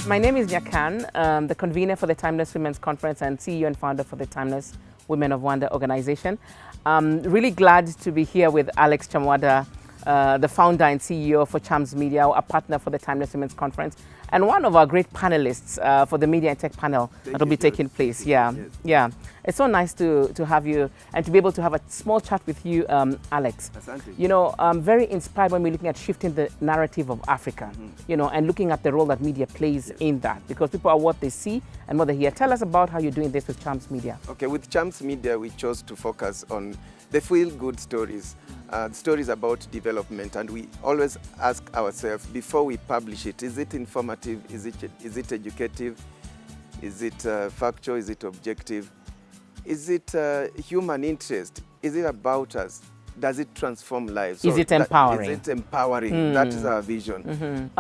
My name is Nyakan, the convener for the Timeless Women's Conference and CEO and founder for the Timeless Women of Wonder organization. I'm really glad to be here with Alex Chamwada, the founder and CEO for Chams Media, a partner for the Timeless Women's Conference, and one of our great panelists for the Media and Tech panel that will be taking place. Yeah, Yes. yeah. It's so nice to have you and to be able to have a small chat with you, Alex. Asante. You know, I'm very inspired when we're looking at shifting the narrative of Africa, you know, and looking at the role that media plays in that, because people are what they see and what they hear. Tell us about how you're doing this with Chams Media. Okay, with Champs Media, we chose to focus on the feel-good stories, stories about development, and we always ask ourselves before we publish it: is it informative? Is it educative? Is it factual? Is it objective? Is it human interest? Is it about us? Does it transform lives? Is it empowering? Is it empowering? That is our vision.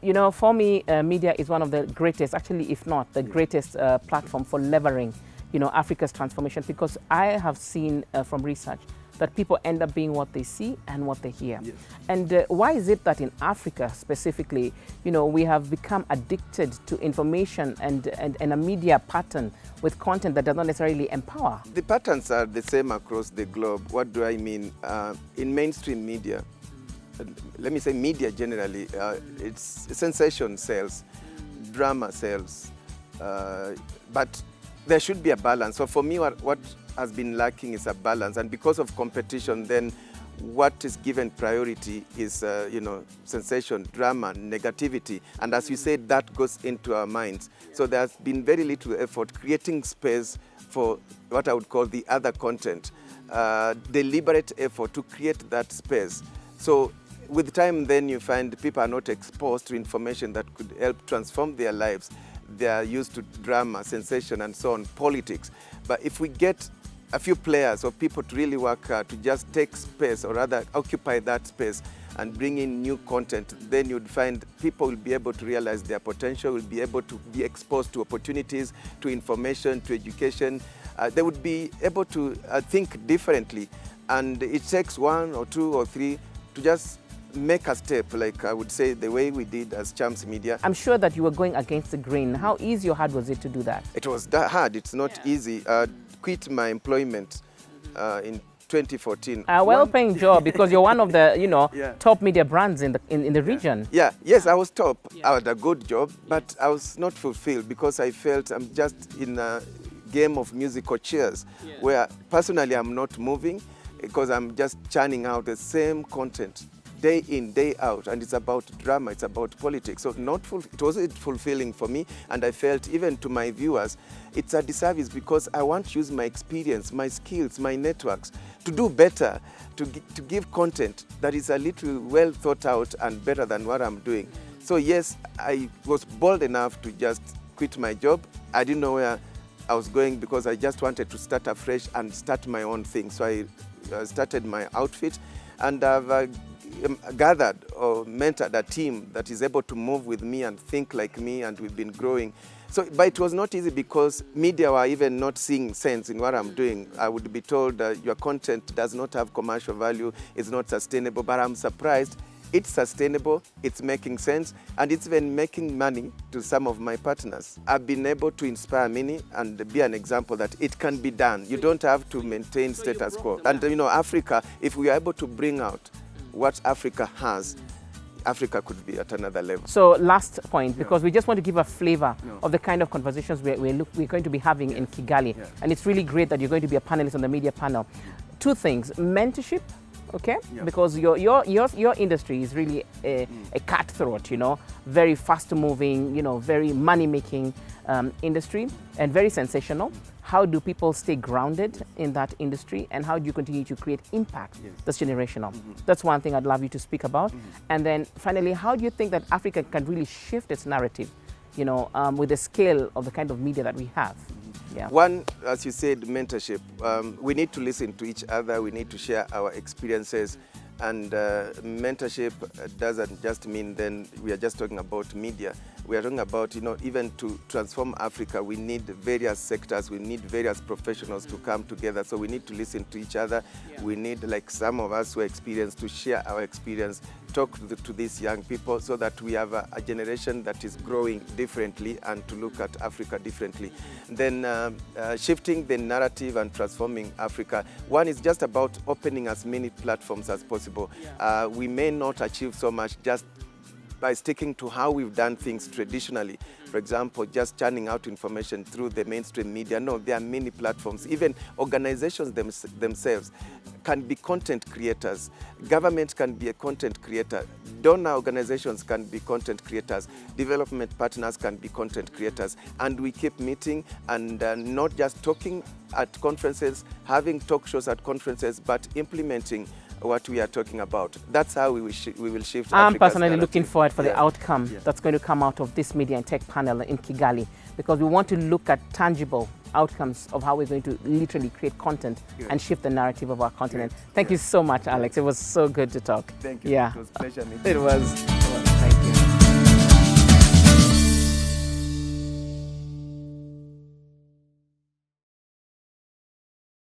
You know, for me, media is one of the greatest, actually, if not the greatest platform for levering, you know, Africa's transformation, because I have seen from research that people end up being what they see and what they hear. Yes. And why is it that in Africa specifically, you know, we have become addicted to information and a media pattern with content that does not necessarily empower? The patterns are the same across the globe. What do I mean? In mainstream media, let me say media generally, it's sensation sells, drama sells, but there should be a balance. So for me, what has been lacking is a balance, and because of competition, then what is given priority is, you know, sensation, drama, negativity, and as you said, that goes into our minds. So there's been very little effort creating space for what I would call the other content, deliberate effort to create that space. So with time, then you find people are not exposed to information that could help transform their lives. They are used to drama, sensation, and so on, politics. But if we get a few players or people to really work hard to just take space, or rather occupy that space and bring in new content, then you'd find people will be able to realize their potential, will be able to be exposed to opportunities, to information, to education. They would be able to think differently. And it takes one or two or three to just make a step, like I would say the way we did as Champs Media. I'm sure that you were going against the grain. How easy or hard was it to do that? It was that hard. It's not easy. Quit my employment in 2014. A well-paying job, because you're one of the, you know, Yeah. top media brands in the region. Yeah, yes, I was top. I had a good job, but I was not fulfilled because I felt I'm just in a game of musical chairs where personally I'm not moving because I'm just churning out the same content day in, day out, and it's about drama, it's about politics. So it wasn't fulfilling for me, and I felt even to my viewers, it's a disservice because I want to use my experience, my skills, my networks to do better, to give content that is a little well thought out and better than what I'm doing. So yes, I was bold enough to just quit my job. I didn't know where I was going because I just wanted to start afresh and start my own thing. So I started my outfit, and I've gathered or mentored a team that is able to move with me and think like me, and we've been growing. So, but it was not easy because media were even not seeing sense in what I'm doing. I would be told that your content does not have commercial value, it's not sustainable, but I'm surprised. It's sustainable, it's making sense, and it's even making money to some of my partners. I've been able to inspire many and be an example that it can be done. You don't have to maintain status quo. And you know, Africa, if we are able to bring out what Africa has, Africa could be at another level. So last point, because we just want to give a flavor of the kind of conversations we're going to be having in Kigali. And it's really great that you're going to be a panelist on the media panel. Two things: mentorship, okay? Because your industry is really a cutthroat, you know, very fast moving, you know, very money making industry, and very sensational. How do people stay grounded in that industry, and how do you continue to create impact that's generational? That's one thing I'd love you to speak about. And then finally, how do you think that Africa can really shift its narrative, you know, with the scale of the kind of media that we have? One, as you said, mentorship. We need to listen to each other. We need to share our experiences. And mentorship doesn't just mean then we are just talking about media. We are talking about, you know, even to transform Africa, we need various sectors, we need various professionals to come together. So we need to listen to each other. We need, like some of us who are experienced, to share our experience, talk talk to these young people so that we have a generation that is growing differently and to look at Africa differently. Then shifting the narrative and transforming Africa. One is just about opening as many platforms as possible. We may not achieve so much just by sticking to how we've done things traditionally. For example, just churning out information through the mainstream media. No, there are many platforms. Even organizations themselves can be content creators. Government can be a content creator. Donor organizations can be content creators. Development partners can be content creators. And we keep meeting and not just talking at conferences, having talk shows at conferences, but implementing what we are talking about. That's how we will shift. I'm Africa's personally narrative. looking forward for the outcome that's going to come out of this media and tech panel in Kigali, because we want to look at tangible outcomes of how we're going to literally create content and shift the narrative of our continent. Thank you so much, Alex. It was so good to talk. Thank you. Yeah. It was a pleasure meeting It you. was. Thank you.